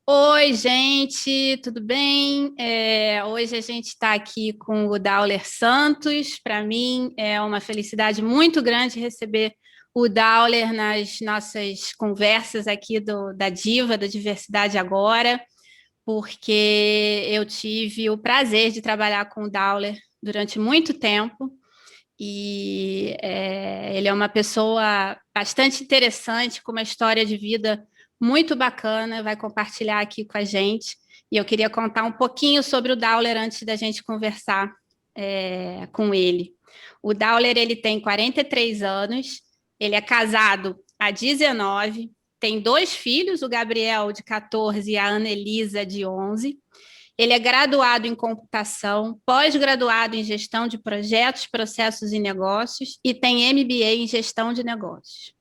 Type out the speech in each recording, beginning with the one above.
Oi, gente, tudo bem? Hoje a gente está aqui com o Dauler Santos. Para mim é uma felicidade muito grande receber o Dauler nas nossas conversas aqui da Diva, da Diversidade Agora, porque eu tive o prazer de trabalhar com o Dauler durante muito tempo e ele é uma pessoa bastante interessante, com uma história de vida muito bacana, vai compartilhar aqui com a gente. E eu queria contar um pouquinho sobre o Dauler antes da gente conversar com ele. O Dauler ele tem 43 anos, ele é casado há 19, tem dois filhos, o Gabriel, de 14, e a Ana Elisa, de 11. Ele é graduado em computação, pós-graduado em gestão de projetos, processos e negócios e tem MBA em gestão de negócios.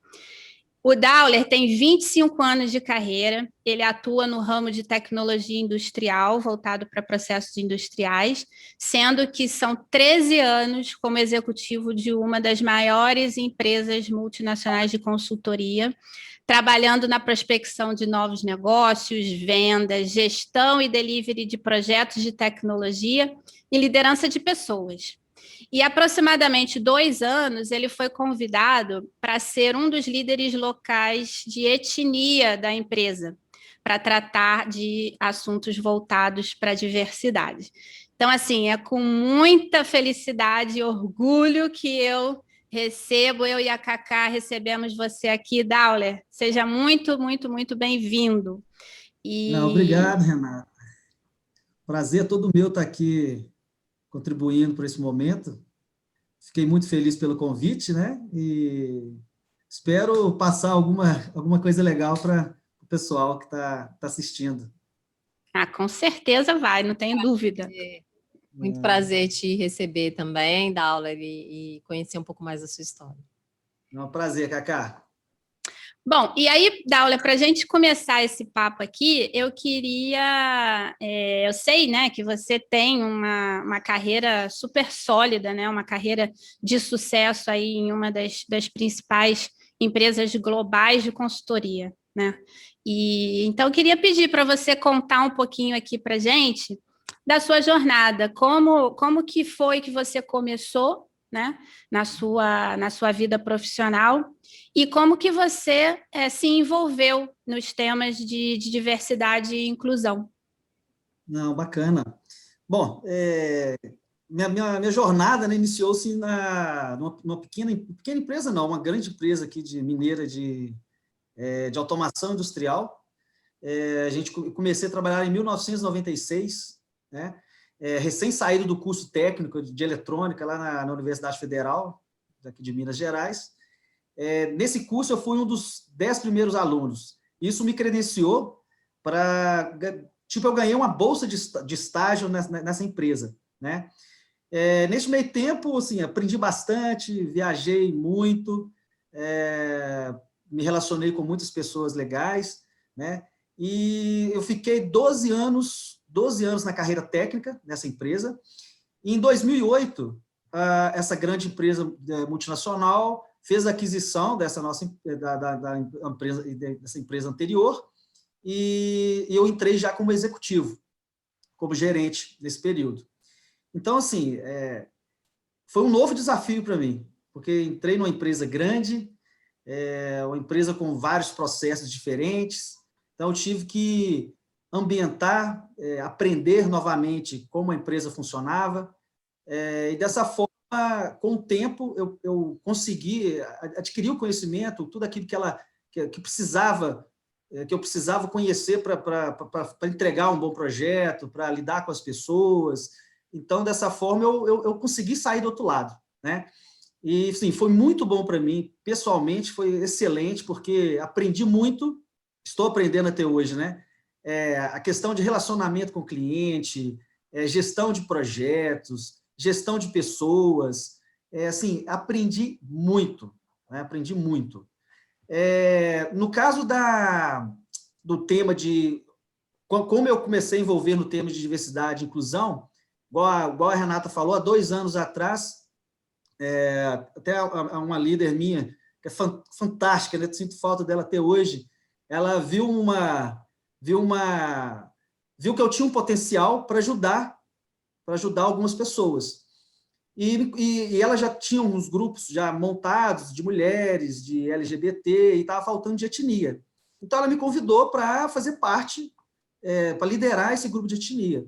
O Dauler tem 25 anos de carreira, ele atua no ramo de tecnologia industrial, voltado para processos industriais, sendo que são 13 anos como executivo de uma das maiores empresas multinacionais de consultoria, trabalhando na prospecção de novos negócios, vendas, gestão e delivery de projetos de tecnologia e liderança de pessoas. E aproximadamente 2 anos ele foi convidado para ser um dos líderes locais de etnia da empresa, para tratar de assuntos voltados para a diversidade. Então, assim, é com muita felicidade e orgulho que eu e a Cacá recebemos você aqui, Dauler. Seja muito, muito, muito bem-vindo. Não, E obrigado, Renato. Prazer todo meu estar aqui contribuindo por esse momento. Fiquei muito feliz pelo convite, né? E espero passar alguma coisa legal para o pessoal que está assistindo. com certeza vai, não tenho dúvida. Muito prazer te receber também, dar aula e conhecer um pouco mais da sua história. É um prazer, Cacá. Bom, e aí, Daula, para a gente começar esse papo aqui, eu queria. Eu sei, né, que você tem uma carreira super sólida, né, uma carreira de sucesso aí em uma das principais empresas globais de consultoria, né? E então eu queria pedir para você contar um pouquinho aqui para a gente da sua jornada, como que foi que você começou, né, na sua vida profissional e como que você se envolveu nos temas de diversidade e inclusão. Não, bacana. Bom, minha jornada, né, iniciou-se numa pequena empresa, não, uma grande empresa aqui de mineira de automação industrial. Comecei a trabalhar em 1996, né? Recém-saído do curso técnico de eletrônica lá na Universidade Federal, daqui de Minas Gerais. Nesse curso eu fui um dos 10 primeiros alunos. Isso me credenciou para... Tipo, eu ganhei uma bolsa de estágio nessa empresa, né? Nesse meio tempo, assim, aprendi bastante, viajei muito, me relacionei com muitas pessoas legais, né? E eu fiquei 12 anos na carreira técnica nessa empresa. E em 2008, essa grande empresa multinacional fez a aquisição dessa nossa da empresa, dessa empresa anterior, e eu entrei já como executivo, como gerente nesse período. Então, assim, foi um novo desafio para mim, porque entrei numa empresa grande, uma empresa com vários processos diferentes, então eu tive que ambientar, aprender novamente como a empresa funcionava, e dessa forma, com o tempo, eu consegui adquirir o conhecimento, tudo aquilo que precisava, que eu precisava conhecer para entregar um bom projeto, para lidar com as pessoas. Então, dessa forma, eu consegui sair do outro lado, né? E, sim, foi muito bom para mim, pessoalmente, foi excelente, porque aprendi muito, estou aprendendo até hoje, né? A questão de relacionamento com o cliente, gestão de projetos, gestão de pessoas, assim, aprendi muito, né? Aprendi muito. No caso do tema de... Como eu comecei a envolver no tema de diversidade e inclusão, igual a Renata falou, há 2 anos atrás, até uma líder minha, que é fantástica, né? Sinto falta dela até hoje, ela viu viu que eu tinha um potencial para ajudar algumas pessoas. E ela já tinha uns grupos já montados de mulheres, de LGBT, e estava faltando de etnia. Então, ela me convidou para fazer parte, para liderar esse grupo de etnia,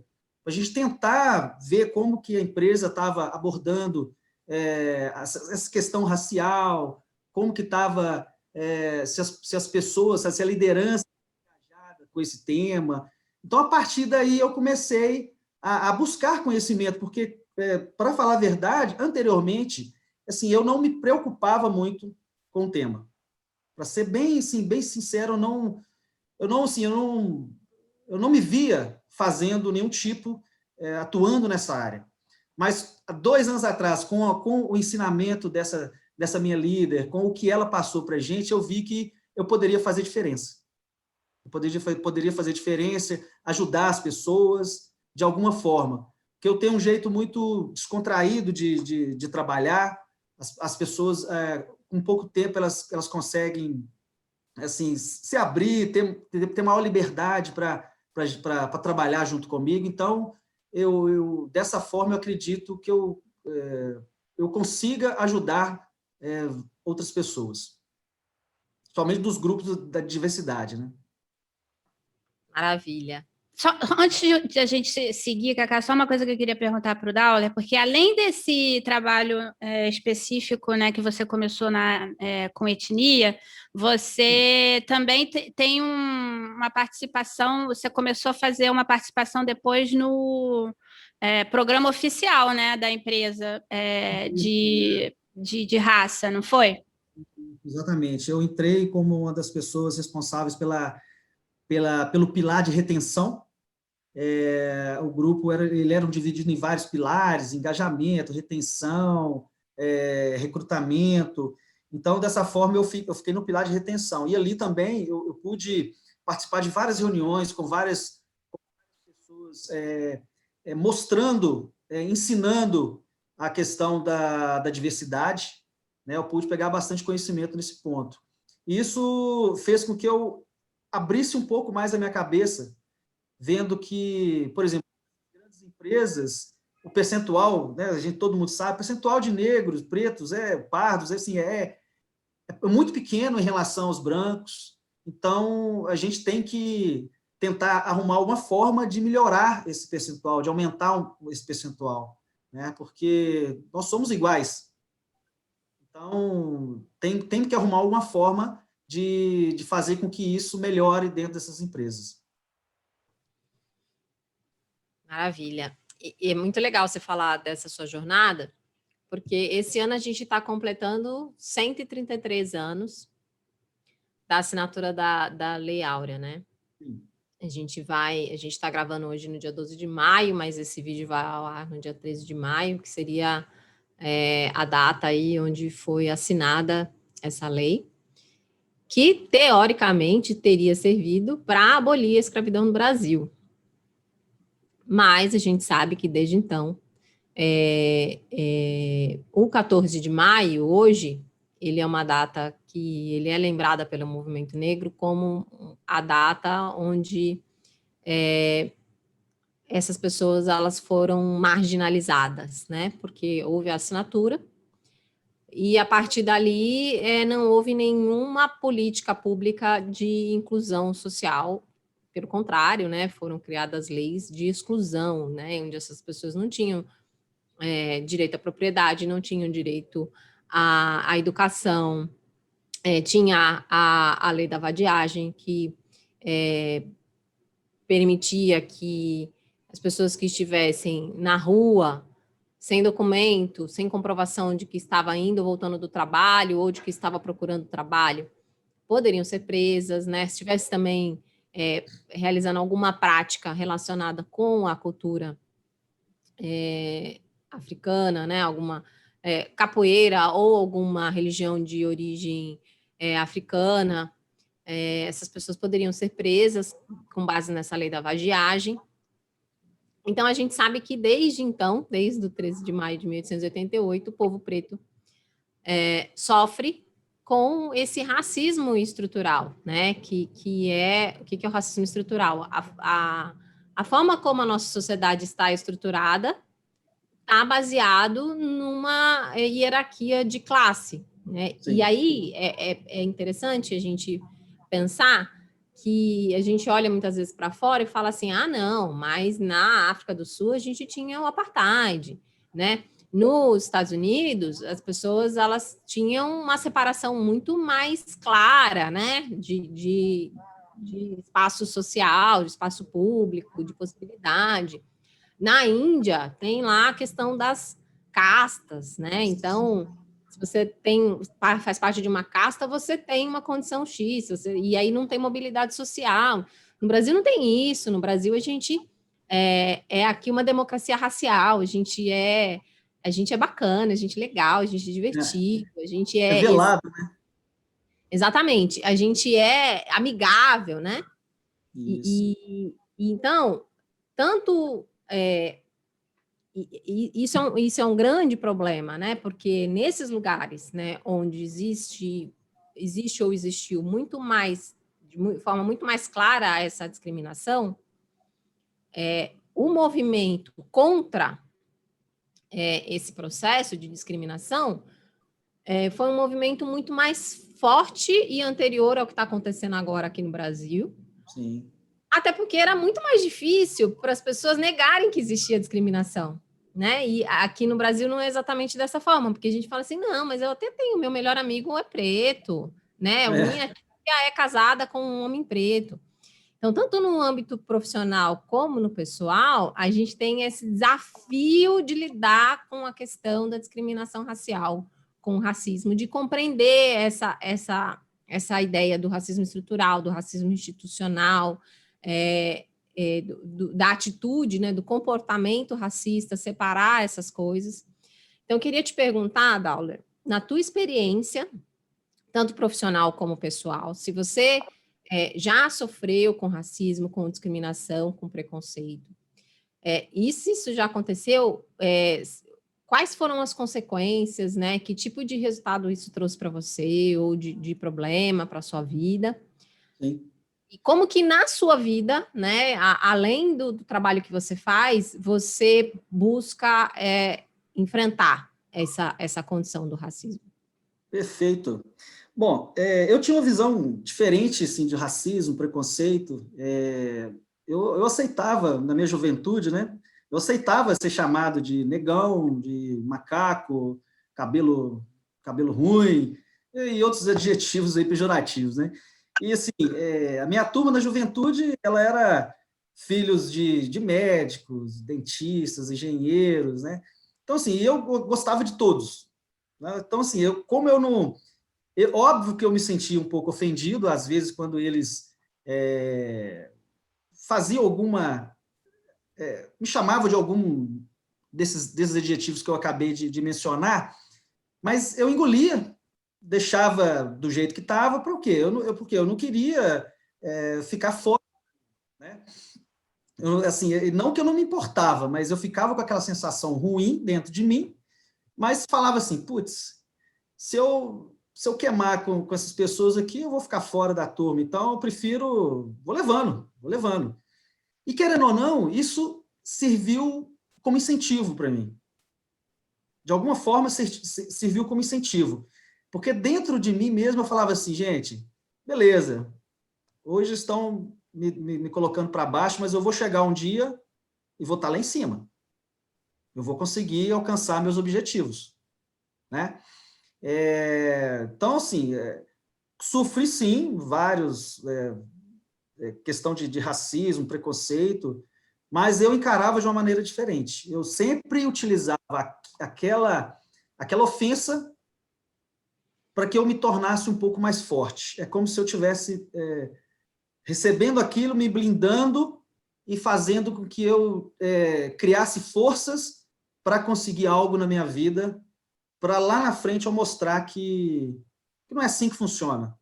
para a gente tentar ver como que a empresa estava abordando essa questão racial, como que estava, se as pessoas, se a liderança estava engajada com esse tema. Então, a partir daí, eu comecei a buscar conhecimento, porque, para falar a verdade, anteriormente, assim, eu não me preocupava muito com o tema. Para ser bem, assim, bem sincero, eu não me via fazendo nenhum tipo, atuando nessa área. Mas, há 2 anos atrás, com o ensinamento dessa minha líder, com o que ela passou para a gente, eu vi que eu poderia fazer diferença. Eu poderia fazer diferença, ajudar as pessoas de alguma forma. Porque eu tenho um jeito muito descontraído de trabalhar, as pessoas, com pouco tempo, elas conseguem, assim, se abrir, ter maior liberdade para trabalhar junto comigo. Então, dessa forma, eu acredito que eu consiga ajudar outras pessoas, somente dos grupos da diversidade, né? Maravilha. Só, antes de a gente seguir, Cacá, só uma coisa que eu queria perguntar para o Dauler, porque além desse trabalho específico, né, que você começou com etnia, você também tem uma participação, você começou a fazer uma participação depois no programa oficial, né, da empresa de raça, não foi? Exatamente. Eu entrei como uma das pessoas responsáveis pelo pilar de retenção. O grupo era dividido em vários pilares: engajamento, retenção, recrutamento. Então, dessa forma, eu fiquei no pilar de retenção. E ali também eu pude participar de várias reuniões com várias pessoas, mostrando, ensinando a questão da diversidade, né? Eu pude pegar bastante conhecimento nesse ponto. E isso fez com que eu abrisse um pouco mais a minha cabeça, vendo que, por exemplo, grandes empresas, o percentual, né, todo mundo sabe, o percentual de negros, pretos, pardos, assim, é muito pequeno em relação aos brancos. Então, a gente tem que tentar arrumar uma forma de melhorar esse percentual, de aumentar esse percentual, né? Porque nós somos iguais. Então, tem que arrumar alguma forma de fazer com que isso melhore dentro dessas empresas. Maravilha. E é muito legal você falar dessa sua jornada, porque esse ano a gente está completando 133 anos da assinatura da Lei Áurea, né? Sim. A gente está gravando hoje no dia 12 de maio, mas esse vídeo vai ao ar no dia 13 de maio, que seria a data aí onde foi assinada essa lei, que teoricamente teria servido para abolir a escravidão no Brasil. Mas a gente sabe que desde então, o 14 de maio, hoje, ele é uma data que ele é lembrada pelo movimento negro como a data onde essas pessoas elas foram marginalizadas, né? Porque houve a assinatura e a partir dali não houve nenhuma política pública de inclusão social. Pelo contrário, né? Foram criadas leis de exclusão, né? Onde essas pessoas não tinham direito à propriedade, não tinham direito à educação, tinha a lei da vadiagem, que permitia que as pessoas que estivessem na rua, sem documento, sem comprovação de que estava indo ou voltando do trabalho, ou de que estava procurando trabalho, poderiam ser presas, né? Se estivesse também realizando alguma prática relacionada com a cultura africana, né? Alguma capoeira ou alguma religião de origem africana, essas pessoas poderiam ser presas com base nessa lei da vadiagem. Então, a gente sabe que desde então, desde o 13 de maio de 1888, o povo preto sofre com esse racismo estrutural, né? Que é o que é o racismo estrutural? A forma como a nossa sociedade está estruturada está baseado numa hierarquia de classe, né? Sim. E aí é interessante a gente pensar que a gente olha muitas vezes para fora e fala assim, ah, não, mas na África do Sul a gente tinha o apartheid, né? Nos Estados Unidos, as pessoas elas tinham uma separação muito mais clara, né? De espaço social, de espaço público, de possibilidade. Na Índia, tem lá a questão das castas, né? Então, se você faz parte de uma casta, você tem uma condição X, e aí não tem mobilidade social. No Brasil não tem isso, no Brasil a gente é aqui uma democracia racial, a gente é bacana, a gente é legal, a gente é divertido, a gente É velado, né? Exatamente, a gente é amigável, né? Isso. Então, tanto isso é um grande problema, né? Porque nesses lugares, né, onde existe ou existiu muito mais, de forma muito mais clara essa discriminação, o movimento contra esse processo de discriminação foi um movimento muito mais forte e anterior ao que está acontecendo agora aqui no Brasil. Sim. Até porque era muito mais difícil para as pessoas negarem que existia discriminação, né? E aqui no Brasil não é exatamente dessa forma, porque a gente fala assim, não, mas eu até tenho, meu melhor amigo é preto, né? Minha tia é casada com um homem preto. Então, tanto no âmbito profissional como no pessoal, a gente tem esse desafio de lidar com a questão da discriminação racial, com o racismo, de compreender essa ideia do racismo estrutural, do racismo institucional, da atitude, né, do comportamento racista, separar essas coisas. Então, eu queria te perguntar, Dauler, na tua experiência, tanto profissional como pessoal, se você já sofreu com racismo, com discriminação, com preconceito, e se isso já aconteceu, quais foram as consequências, né? Que tipo de resultado isso trouxe para você, ou de problema para a sua vida? Sim. E como que na sua vida, né, além do trabalho que você faz, você busca enfrentar essa condição do racismo? Perfeito. Bom, eu tinha uma visão diferente assim, de racismo, preconceito. Eu aceitava, na minha juventude, né? Eu aceitava ser chamado de negão, de macaco, cabelo ruim, e outros adjetivos aí pejorativos, né? E assim, a minha turma na juventude, ela era filhos de médicos, dentistas, engenheiros, né? Então, assim, eu gostava de todos, né? Então, assim, como eu não... óbvio que eu me sentia um pouco ofendido, às vezes, quando eles faziam alguma... me chamavam de algum desses adjetivos que eu acabei de mencionar, mas eu engolia, deixava do jeito que estava, por quê? Porque eu não queria ficar fora, né? Assim, não que eu não me importava, mas eu ficava com aquela sensação ruim dentro de mim, mas falava assim, putz, se eu queimar com essas pessoas aqui, eu vou ficar fora da turma, então eu prefiro, vou levando. E querendo ou não, isso serviu como incentivo para mim. De alguma forma, serviu como incentivo. Porque dentro de mim mesmo eu falava assim, gente, beleza, hoje estão me colocando para baixo, mas eu vou chegar um dia e vou estar lá em cima. Eu vou conseguir alcançar meus objetivos, né? Então, assim, sofri sim vários questão de racismo, preconceito, mas eu encarava de uma maneira diferente. Eu sempre utilizava aquela ofensa para que eu me tornasse um pouco mais forte. É como se eu tivesse recebendo aquilo, me blindando e fazendo com que eu criasse forças para conseguir algo na minha vida, para lá na frente eu mostrar que não é assim que funciona.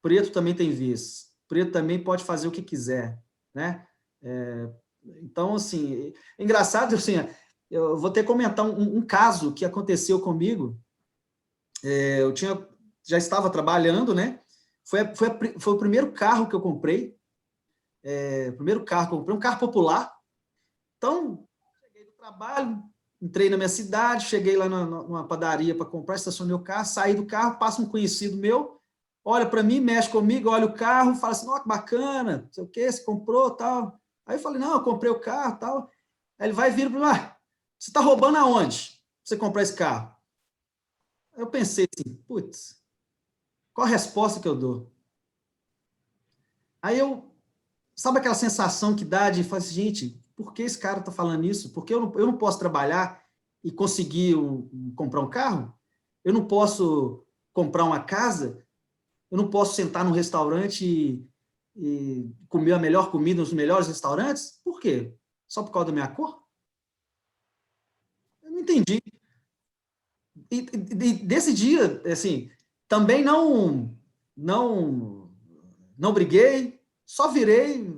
Preto também tem vez. Preto também pode fazer o que quiser, né? Então, assim, é engraçado, assim, eu vou ter que comentar um caso que aconteceu comigo. Eu tinha já estava trabalhando, né? Foi o primeiro carro que eu comprei, um carro popular. Então, cheguei do trabalho, entrei na minha cidade, cheguei lá numa padaria para comprar, estacionei o carro, saí do carro, passa um conhecido meu, olha para mim, mexe comigo, olha o carro, fala assim, ó, que bacana, não sei o quê, você comprou, tal. Aí eu falei, não, eu comprei o carro, tal. Aí ele vai vir para mim, você está roubando aonde? Você comprar esse carro? Aí eu pensei assim, putz, qual a resposta que eu dou? Aí sabe aquela sensação que dá de falar assim, gente, por que esse cara está falando isso? Porque eu não posso trabalhar e conseguir comprar um carro? Eu não posso comprar uma casa? Eu não posso sentar num restaurante e comer a melhor comida nos melhores restaurantes? Por quê? Só por causa da minha cor? Eu não entendi. E desse dia, assim, também não briguei, só virei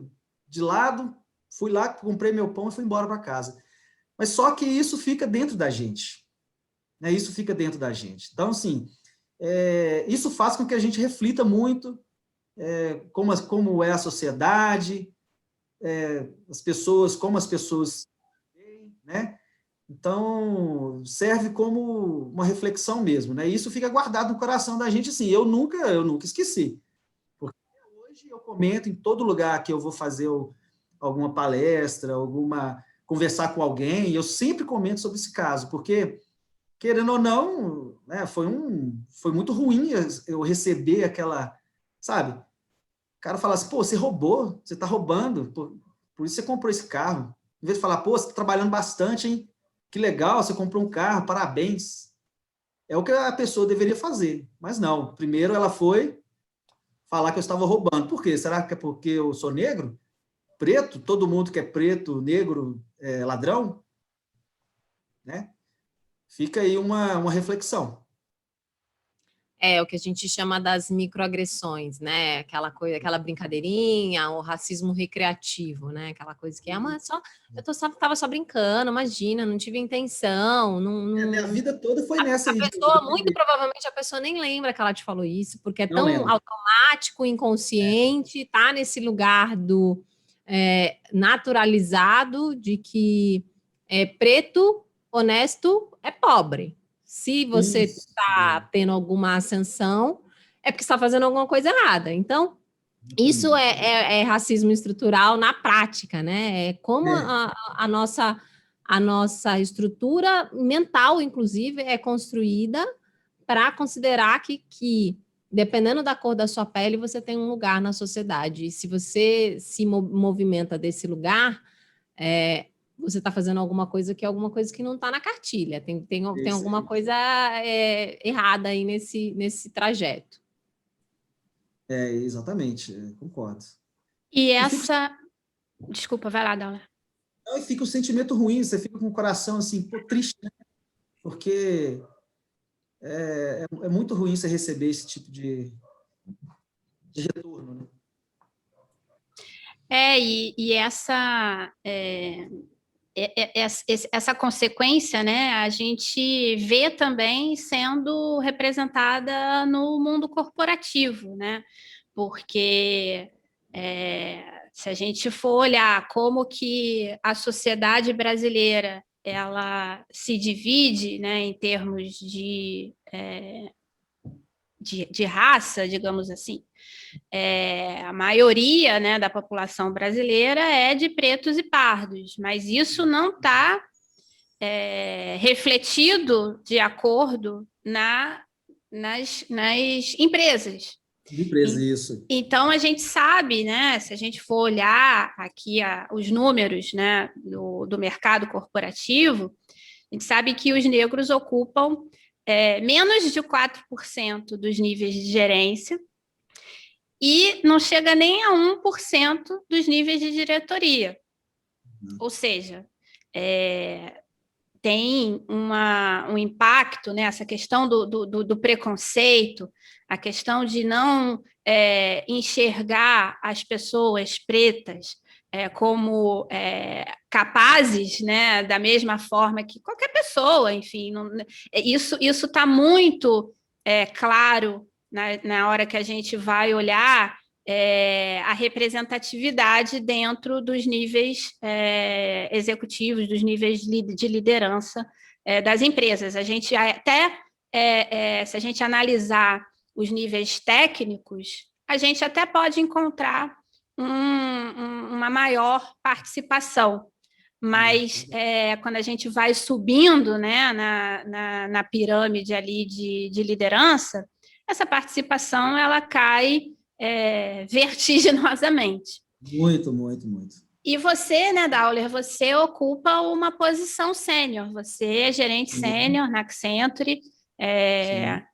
de lado, fui lá, comprei meu pão e fui embora para casa. Mas só que isso fica dentro da gente, né? Isso fica dentro da gente. Então, assim, isso faz com que a gente reflita muito como é a sociedade, como as pessoas, né? Então, serve como uma reflexão mesmo, né? Isso fica guardado no coração da gente, assim, eu nunca esqueci. Porque hoje eu comento em todo lugar que eu vou fazer alguma palestra, conversar com alguém, eu sempre comento sobre esse caso, porque, querendo ou não, né, foi muito ruim eu receber aquela, sabe? O cara fala assim, pô, você roubou, você está roubando, por isso você comprou esse carro. Em vez de falar, pô, você está trabalhando bastante, hein? Que legal, você comprou um carro, parabéns. É o que a pessoa deveria fazer. Mas não, primeiro ela foi falar que eu estava roubando. Por quê? Será que é porque eu sou negro? Preto? Todo mundo que é preto, negro, é ladrão? Né? Fica aí uma reflexão. É o que a gente chama das microagressões, né? Aquela coisa, aquela brincadeirinha, o racismo recreativo, né? Aquela coisa que tava só brincando, imagina, não tive intenção, A minha vida toda foi nessa a aí. pessoa, muito provavelmente, a pessoa nem lembra que ela te falou isso, porque é Não tão lembro. automático, inconsciente, tá nesse lugar do naturalizado de que preto, honesto, é pobre. Se você Isso. está tendo alguma ascensão, é porque está fazendo alguma coisa errada. Então, isso é racismo estrutural na prática, né? É como a nossa estrutura mental, inclusive, é construída para considerar que, dependendo da cor da sua pele, você tem um lugar na sociedade. E se você se movimenta desse lugar, você está fazendo alguma coisa que não está na cartilha. Tem alguma coisa errada aí nesse trajeto. Exatamente, concordo. E essa... Desculpa, vai lá, Daula. E fica um sentimento ruim, você fica com o coração assim, pô, triste, né? Porque é muito ruim você receber esse tipo de retorno, né? E essa consequência, né, a gente vê também sendo representada no mundo corporativo, né? Porque se a gente for olhar como que a sociedade brasileira ela se divide, né, em termos de raça, digamos assim, a maioria, né, da população brasileira é de pretos e pardos, mas isso não está refletido de acordo nas empresas. Empresa, isso. Então, a gente sabe, né, se a gente for olhar aqui os números, né, do mercado corporativo, a gente sabe que os negros ocupam menos de 4% dos níveis de gerência, e não chega nem a 1% dos níveis de diretoria. Ou seja, tem um impacto, né, essa questão do preconceito, a questão de não enxergar as pessoas pretas como capazes, né, da mesma forma que qualquer pessoa, enfim. Isso está muito claro na hora que a gente vai olhar a representatividade dentro dos níveis executivos, dos níveis de liderança das empresas. A gente até, se a gente analisar os níveis técnicos, a gente até pode encontrar uma maior participação, mas quando a gente vai subindo, né, na pirâmide ali de liderança, essa participação ela cai vertiginosamente. Muito, muito, muito. E você, né, Dauler, você ocupa uma posição sênior, você é gerente sênior na Accenture,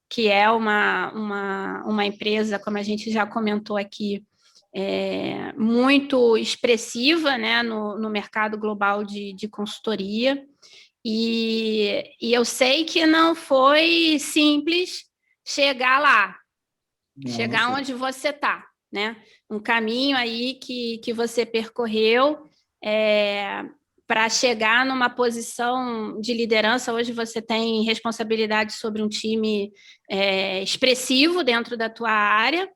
que é uma empresa, como a gente já comentou aqui, muito expressiva, né, no mercado global de consultoria, e eu sei que não foi simples chegar lá, chegar onde você está, né? Um caminho aí que você percorreu para chegar numa posição de liderança. Hoje você tem responsabilidade sobre um time expressivo dentro da tua área,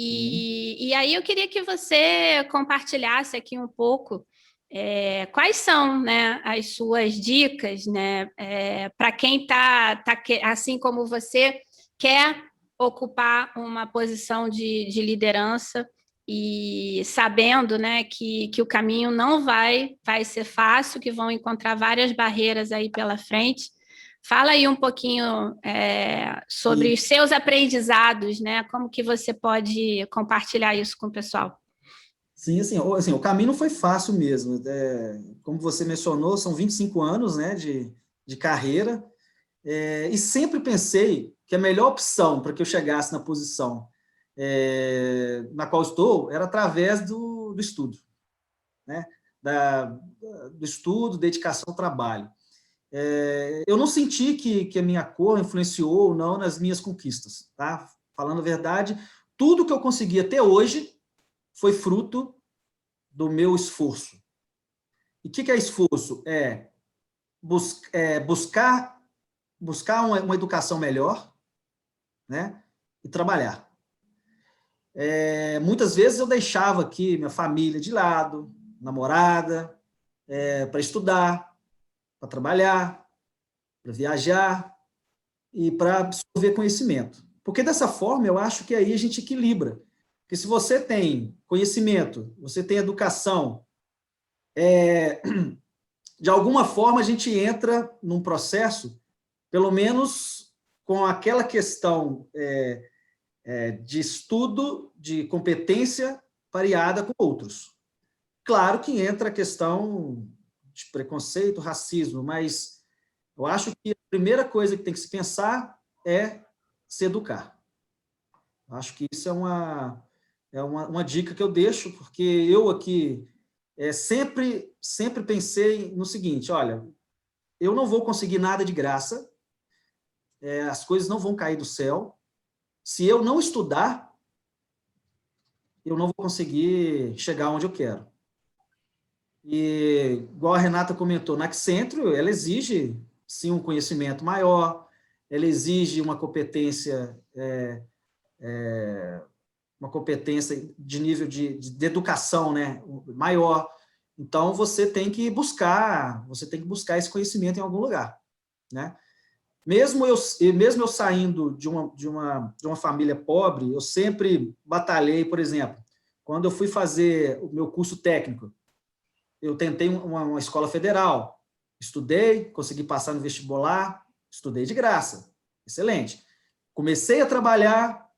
e aí eu queria que você compartilhasse aqui um pouco quais são, né, as suas dicas, né, para quem está, assim como você, quer ocupar uma posição de liderança e sabendo, né, que o caminho não vai ser fácil, que vão encontrar várias barreiras aí pela frente. Fala aí um pouquinho sobre os seus aprendizados, né? Como que você pode compartilhar isso com o pessoal? Sim, assim, o caminho não foi fácil mesmo. Como você mencionou, são 25 anos, né, de carreira, e sempre pensei que a melhor opção para que eu chegasse na posição na qual estou era através do estudo, né? Do estudo, dedicação ao trabalho. Eu não senti que a minha cor influenciou ou não nas minhas conquistas, tá? Falando a verdade, tudo que eu consegui até hoje foi fruto do meu esforço. E o que é esforço? Buscar uma educação melhor, né? E trabalhar. Muitas vezes eu deixava aqui minha família de lado, namorada, para estudar, para trabalhar, para viajar e para absorver conhecimento. Porque dessa forma eu acho que aí a gente equilibra. Porque se você tem conhecimento, você tem educação, de alguma forma a gente entra num processo, pelo menos com aquela questão de estudo, de competência pareada com outros. Claro que entra a questão de preconceito, racismo, mas eu acho que a primeira coisa que tem que se pensar é se educar. Eu acho que isso é uma dica que eu deixo, porque eu aqui sempre pensei no seguinte: olha, eu não vou conseguir nada de graça, as coisas não vão cair do céu. Se eu não estudar, eu não vou conseguir chegar onde eu quero. E, igual a Renata comentou, na Accenture, ela exige, sim, um conhecimento maior, ela exige uma competência de nível de educação, né, maior. Então, você tem que buscar esse conhecimento em algum lugar, né? Mesmo eu saindo de uma família pobre, eu sempre batalhei, por exemplo, quando eu fui fazer o meu curso técnico, eu tentei uma escola federal, estudei, consegui passar no vestibular, estudei de graça, excelente. Comecei a trabalhar,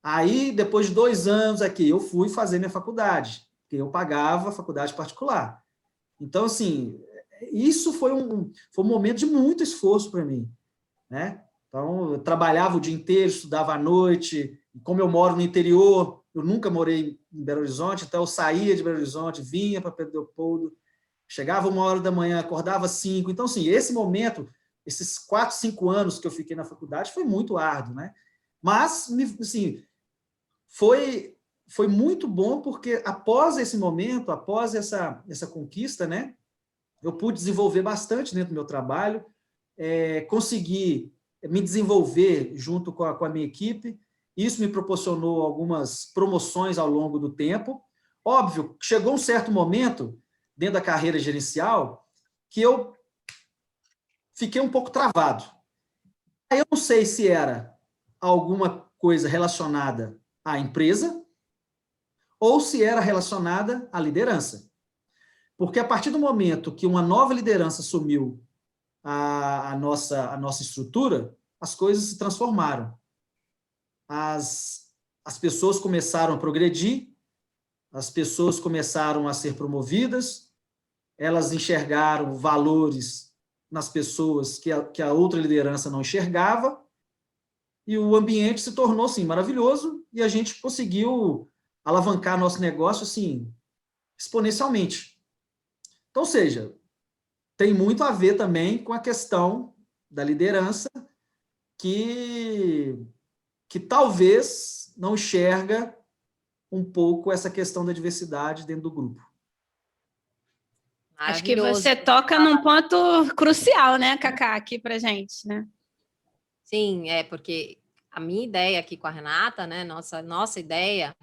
aí depois de 2 anos aqui, eu fui fazer minha faculdade, porque eu pagava a faculdade particular. Então, assim, isso foi um momento de muito esforço para mim, né? Então, eu trabalhava o dia inteiro, estudava à noite, e como eu moro no interior, eu nunca morei em Belo Horizonte, então eu saía de Belo Horizonte, vinha para Pedro Leopoldo, chegava 1h da manhã, acordava 5. Então, assim, esse momento, esses 4, 5 anos que eu fiquei na faculdade, foi muito árduo, né? Mas, assim, foi muito bom, porque após esse momento, após essa conquista, né, eu pude desenvolver bastante dentro do meu trabalho, consegui me desenvolver junto com a minha equipe, Isso me proporcionou algumas promoções ao longo do tempo. Óbvio, chegou um certo momento, dentro da carreira gerencial, que eu fiquei um pouco travado. Aí eu não sei se era alguma coisa relacionada à empresa ou se era relacionada à liderança. Porque a partir do momento que uma nova liderança assumiu a nossa estrutura, as coisas se transformaram. As pessoas começaram a progredir, as pessoas começaram a ser promovidas, elas enxergaram valores nas pessoas que a outra liderança não enxergava, e o ambiente se tornou, assim, maravilhoso, e a gente conseguiu alavancar nosso negócio, assim, exponencialmente. Então, ou seja, tem muito a ver também com a questão da liderança que talvez não enxerga um pouco essa questão da diversidade dentro do grupo. Acho que você toca num ponto crucial, né, Cacá, aqui para gente, né? Sim, porque a minha ideia aqui com a Renata, né, nossa ideia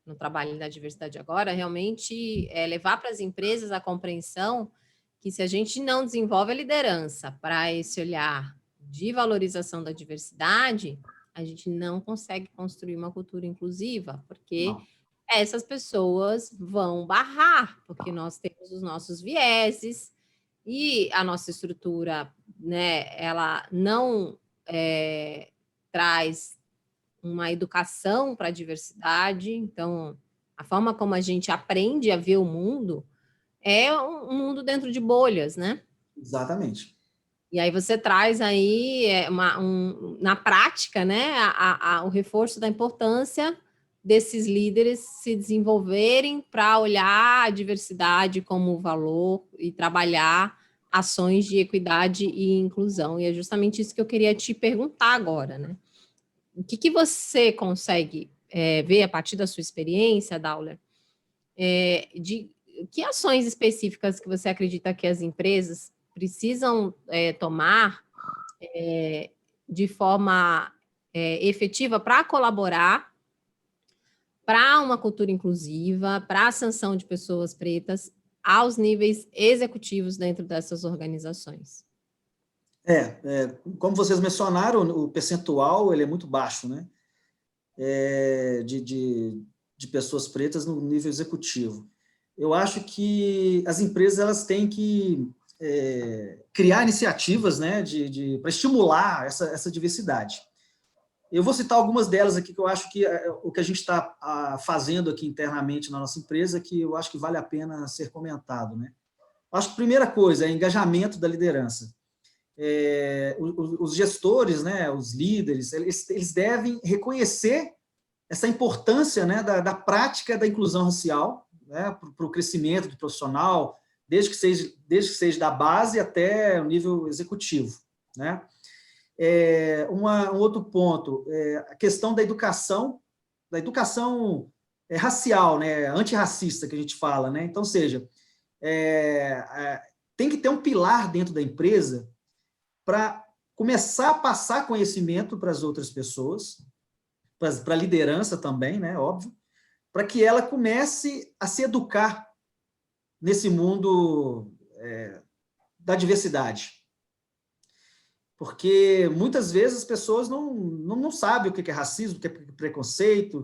no trabalho da diversidade agora, realmente é levar para as empresas a compreensão que se a gente não desenvolve a liderança para esse olhar de valorização da diversidade, a gente não consegue construir uma cultura inclusiva, porque essas pessoas vão barrar, porque nós temos os nossos vieses e a nossa estrutura, né, ela não traz uma educação para a diversidade, então a forma como a gente aprende a ver o mundo é um mundo dentro de bolhas, né? Exatamente. E aí você traz aí na prática, né, o reforço da importância desses líderes se desenvolverem para olhar a diversidade como valor e trabalhar ações de equidade e inclusão. E é justamente isso que eu queria te perguntar agora, né? O que você consegue ver a partir da sua experiência, Dauler, de que ações específicas que você acredita que as empresas precisam tomar de forma efetiva para colaborar para uma cultura inclusiva, para a sanção de pessoas pretas aos níveis executivos dentro dessas organizações? Como vocês mencionaram, o percentual ele é muito baixo, né? De pessoas pretas no nível executivo. Eu acho que as empresas elas têm que criar iniciativas, né, para estimular essa diversidade. Eu vou citar algumas delas aqui que eu acho que o que a gente está fazendo aqui internamente na nossa empresa, que eu acho que vale a pena ser comentado, né? Acho que a primeira coisa é engajamento da liderança. Os gestores, né, os líderes, eles devem reconhecer essa importância, né, da prática da inclusão racial, né, para o crescimento do profissional, desde que seja da base até o nível executivo, né? Um outro ponto, a questão da educação racial, né, antirracista que a gente fala, né? Então, seja, tem que ter um pilar dentro da empresa para começar a passar conhecimento para as outras pessoas, para a liderança também, né, óbvio, para que ela comece a se educar nesse mundo da diversidade. Porque muitas vezes as pessoas não sabem o que é racismo, o que é preconceito, o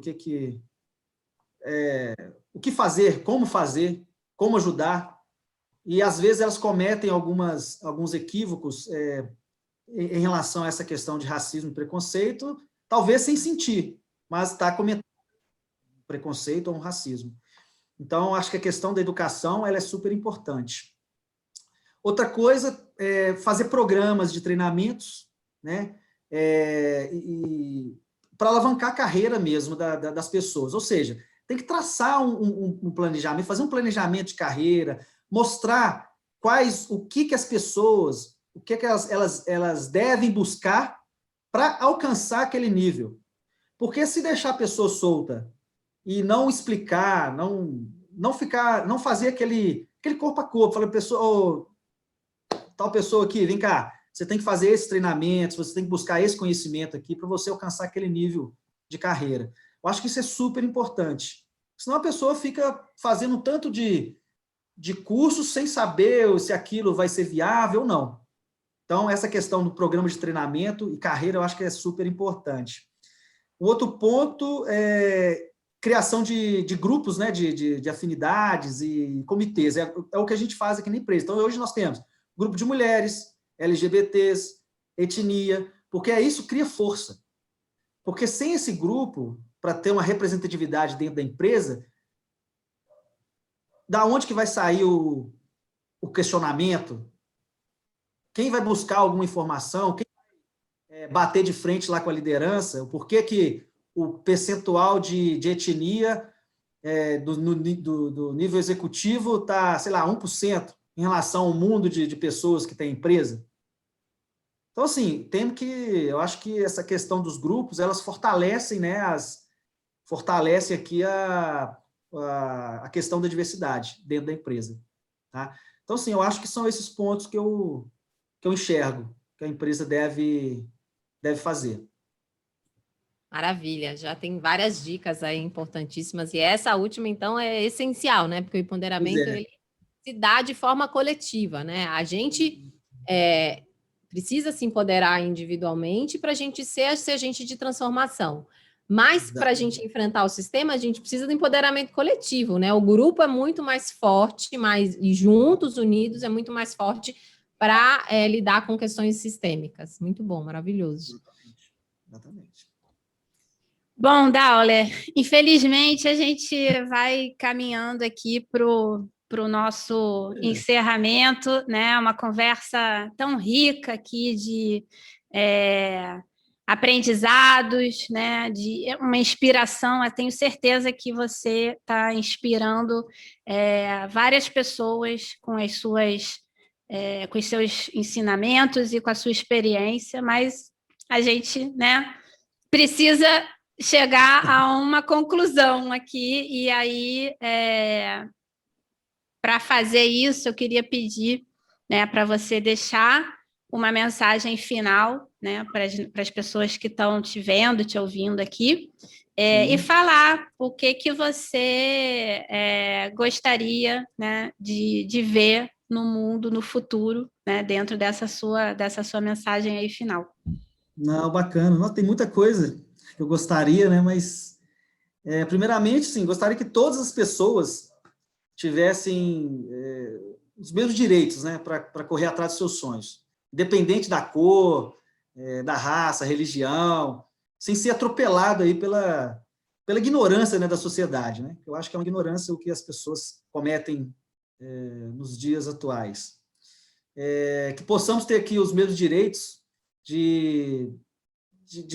que fazer, como ajudar. E às vezes elas cometem alguns equívocos em relação a essa questão de racismo e preconceito, talvez sem sentir, mas está cometendo um preconceito ou um racismo. Então, acho que a questão da educação ela é super importante. Outra coisa é fazer programas de treinamentos, né, para alavancar a carreira mesmo das pessoas. Ou seja, tem que traçar um planejamento, fazer um planejamento de carreira, mostrar o que as pessoas, o que elas devem buscar para alcançar aquele nível. Porque se deixar a pessoa solta e não explicar, não fazer aquele corpo a corpo, falar, tal pessoa aqui, vem cá, você tem que fazer esses treinamentos, você tem que buscar esse conhecimento aqui para você alcançar aquele nível de carreira. Eu acho que isso é super importante. Senão a pessoa fica fazendo um tanto de curso sem saber se aquilo vai ser viável ou não. Então, essa questão do programa de treinamento e carreira, eu acho que é super importante. O outro ponto é criação de grupos, né, de afinidades e comitês. É o que a gente faz aqui na empresa. Então, hoje nós temos grupo de mulheres, LGBTs, etnia, porque isso cria força. Porque sem esse grupo, para ter uma representatividade dentro da empresa, da onde que vai sair o questionamento? Quem vai buscar alguma informação? Quem vai bater de frente lá com a liderança? O porquê que o percentual de etnia do nível executivo está, sei lá, 1% em relação ao mundo de pessoas que tem empresa? Então, assim, eu acho que essa questão dos grupos, elas fortalecem, né, fortalece aqui a questão da diversidade dentro da empresa. Tá? Então, assim, eu acho que são esses pontos que eu enxergo que a empresa deve fazer. Maravilha, já tem várias dicas aí importantíssimas, e essa última, então, é essencial, né? Porque o empoderamento ele se dá de forma coletiva, né? A gente precisa se empoderar individualmente para a gente ser esse agente de transformação. Mas para a gente enfrentar o sistema, a gente precisa do empoderamento coletivo, né? O grupo é muito mais forte, e juntos, unidos, é muito mais forte para lidar com questões sistêmicas. Muito bom, maravilhoso. Exatamente. Bom, Dauler, infelizmente a gente vai caminhando aqui para o nosso encerramento, né? Uma conversa tão rica aqui de aprendizados, né? De uma inspiração. Eu tenho certeza que você está inspirando várias pessoas com com os seus ensinamentos e com a sua experiência, mas a gente, né, precisa chegar a uma conclusão aqui, e aí, para fazer isso, eu queria pedir, né, para você deixar uma mensagem final, né, para as pessoas que estão te vendo, te ouvindo aqui, e falar o que você gostaria, né, de ver no mundo, no futuro, né, dentro dessa sua mensagem aí final. Não, bacana. Não, tem muita coisa que eu gostaria, né? Mas, primeiramente, sim, gostaria que todas as pessoas tivessem os mesmos direitos, né? Para correr atrás dos seus sonhos. Independente da cor, da raça, religião, sem ser atropelado aí pela ignorância, né, da sociedade, né? Eu acho que é uma ignorância o que as pessoas cometem nos dias atuais. Que possamos ter aqui os mesmos direitos de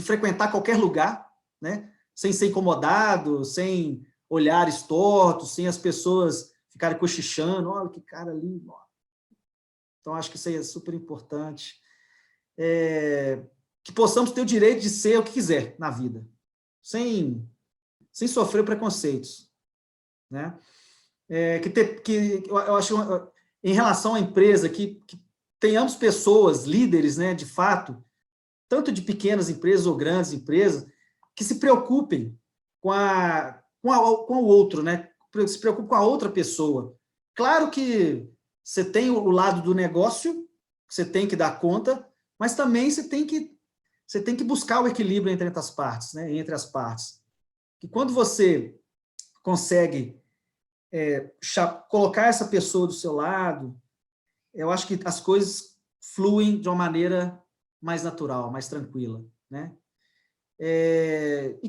frequentar qualquer lugar, né? Sem ser incomodado, sem olhares tortos, sem as pessoas ficarem cochichando, olha que cara ali. Então, acho que isso aí é super importante. Que possamos ter o direito de ser o que quiser na vida, sem sofrer preconceitos, né? Eu acho, em relação à empresa, que tenhamos pessoas, líderes, né, de fato, tanto de pequenas empresas ou grandes empresas, que se preocupem com o outro, né? Se preocupem com a outra pessoa. Claro que você tem o lado do negócio, você tem que dar conta, mas também você tem que buscar o equilíbrio entre as partes, né? Entre as partes. E quando você consegue colocar essa pessoa do seu lado, eu acho que as coisas fluem de uma maneira mais natural, mais tranquila, né? E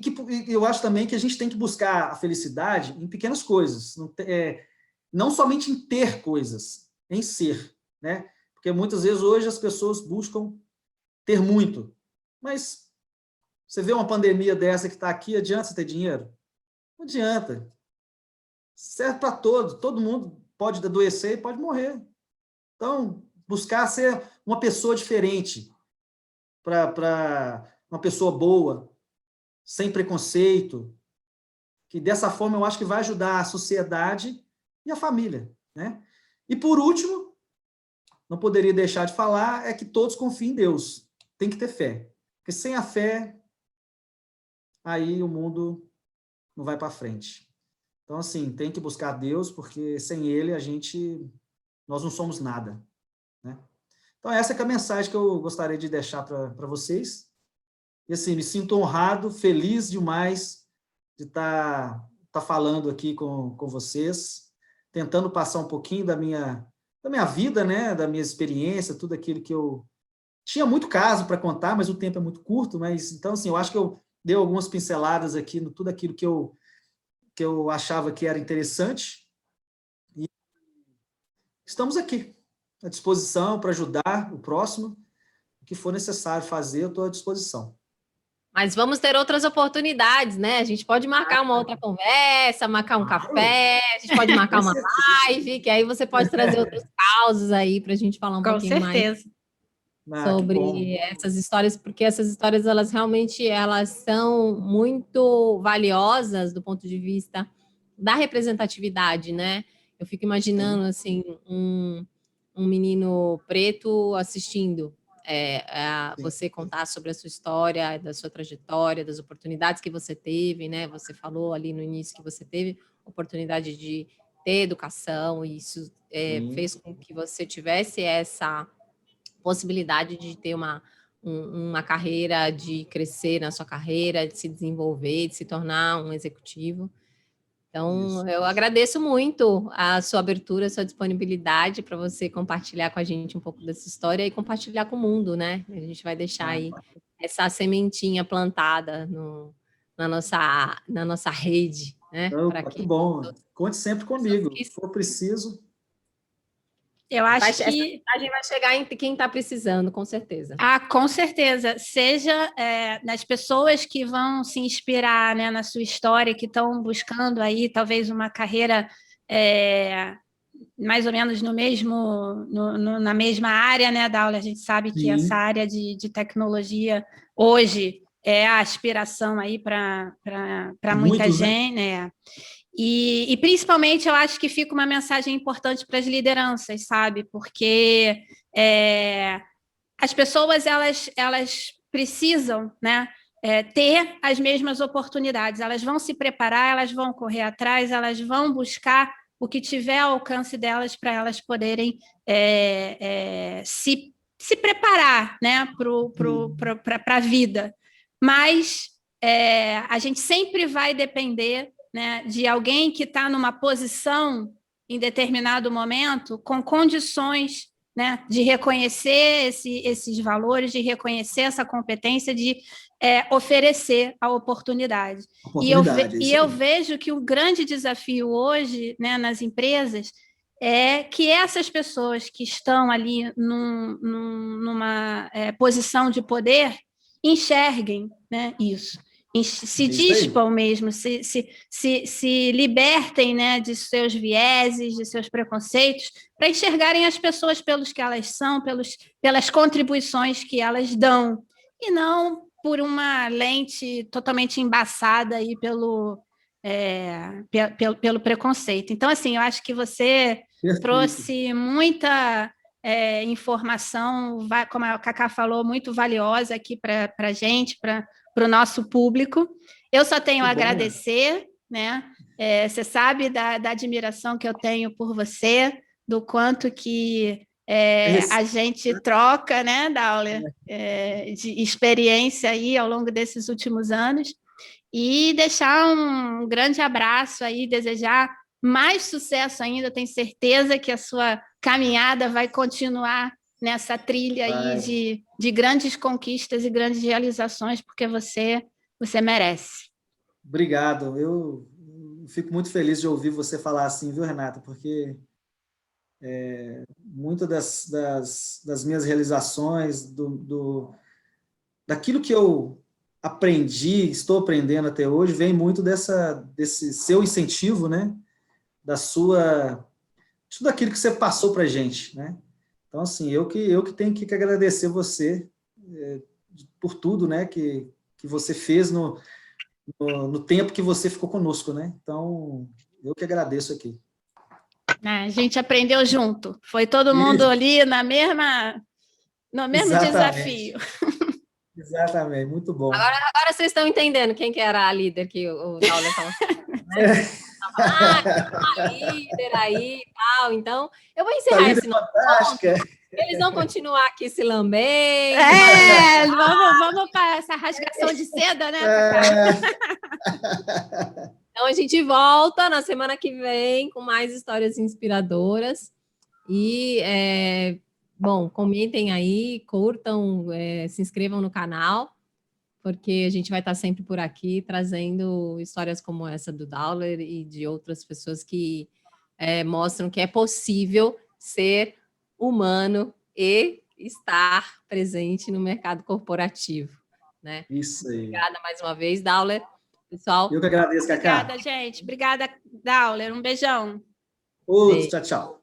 eu acho também que a gente tem que buscar a felicidade em pequenas coisas, não somente em ter coisas, em ser, né? Porque muitas vezes hoje as pessoas buscam ter muito, mas você vê uma pandemia dessa que está aqui, adianta você ter dinheiro? Não adianta. Serve para todos, todo mundo pode adoecer e pode morrer. Então, buscar ser uma pessoa diferente, para uma pessoa boa, sem preconceito, que dessa forma eu acho que vai ajudar a sociedade e a família, né? E por último, não poderia deixar de falar, é que todos confiem em Deus, tem que ter fé, porque sem a fé aí o mundo não vai para frente. Então, assim, tem que buscar Deus, porque sem Ele nós não somos nada, né? Então, essa que é a mensagem que eu gostaria de deixar para vocês. E, assim, me sinto honrado, feliz demais de estar falando aqui com vocês, tentando passar um pouquinho da minha vida, né? Da minha experiência, tudo aquilo que eu... Tinha muito caso para contar, mas o tempo é muito curto, mas, então, assim, eu acho que eu dei algumas pinceladas aqui no tudo aquilo que eu achava que era interessante. E estamos aqui, à disposição para ajudar o próximo. O que for necessário fazer, eu estou à disposição. Mas vamos ter outras oportunidades, né? A gente pode marcar uma outra conversa, marcar um café, a gente pode marcar uma live, que aí você pode trazer outros causos aí para a gente falar um pouquinho mais sobre essas histórias, porque essas histórias, elas realmente são muito valiosas do ponto de vista da representatividade, né? Eu fico imaginando, assim, um menino preto assistindo você contar sobre a sua história, da sua trajetória, das oportunidades que você teve, né? Você falou ali no início que você teve oportunidade de ter educação, e isso fez com que você tivesse essa possibilidade de ter uma carreira, de crescer na sua carreira, de se desenvolver, de se tornar um executivo. Então, eu agradeço muito a sua abertura, a sua disponibilidade para você compartilhar com a gente um pouco dessa história e compartilhar com o mundo, né? A gente vai deixar aí essa sementinha plantada na nossa rede, né? Muito bom. Conte sempre comigo. Se for preciso. Eu acho que essa mensagem vai chegar em quem está precisando, com certeza. Com certeza. Seja nas pessoas que vão se inspirar, né, na sua história, que estão buscando aí talvez uma carreira mais ou menos na mesma área, né, Daula? A gente sabe que essa área de tecnologia hoje é a aspiração aí para muita gente, né? E principalmente eu acho que fica uma mensagem importante para as lideranças, sabe? Porque as pessoas elas precisam, né, ter as mesmas oportunidades, elas vão se preparar, elas vão correr atrás, elas vão buscar o que tiver ao alcance delas para elas poderem se preparar, né, para a vida. Mas a gente sempre vai depender, né, de alguém que está numa posição em determinado momento com condições, né, de reconhecer esses valores, de reconhecer essa competência, de oferecer a oportunidade. E eu vejo que o grande desafio hoje, né, nas empresas é que essas pessoas que estão ali numa posição de poder enxerguem, né, isso. Se dispam mesmo, se libertem, né, de seus vieses, de seus preconceitos, para enxergarem as pessoas pelos que elas são, pelas contribuições que elas dão, e não por uma lente totalmente embaçada aí pelo preconceito. Então, assim, eu acho que você trouxe muita informação, como a Cacá falou, muito valiosa aqui para a gente, para o nosso público. Eu só tenho a agradecer, né? Você sabe da admiração que eu tenho por você, do quanto que a gente troca, né, Dauler, de experiência aí ao longo desses últimos anos, e deixar um grande abraço aí, desejar mais sucesso ainda. Tenho certeza que a sua caminhada vai continuar nessa trilha aí de grandes conquistas e grandes realizações, porque você merece. Obrigado. Eu fico muito feliz de ouvir você falar assim, viu, Renata? Porque muito das minhas realizações, daquilo que eu aprendi, estou aprendendo até hoje, vem muito desse seu incentivo, né? Tudo aquilo que você passou para a gente, né? Então, assim, eu que tenho que agradecer você por tudo, né, que você fez no tempo que você ficou conosco, né? Então, eu que agradeço aqui. A gente aprendeu junto. Foi todo mundo ali no mesmo Exatamente. desafio. Exatamente, muito bom. Agora Agora vocês estão entendendo quem que era a líder que o Dauler estava falando, né? Uma líder aí e tal. Então, eu vou encerrar esse nosso ponto. Eles vão continuar aqui se lambendo. Vamos para essa rasgação de seda, né? Então, a gente volta na semana que vem com mais histórias inspiradoras. E, bom, comentem aí, curtam, se inscrevam no canal, porque a gente vai estar sempre por aqui trazendo histórias como essa do Dauler e de outras pessoas que mostram que é possível ser humano e estar presente no mercado corporativo, né? Isso aí. Obrigada mais uma vez, Dauler. Pessoal. Eu que agradeço, Cacá. Obrigada, gente. Obrigada, Dauler. Um beijão. Outro, tchau, tchau.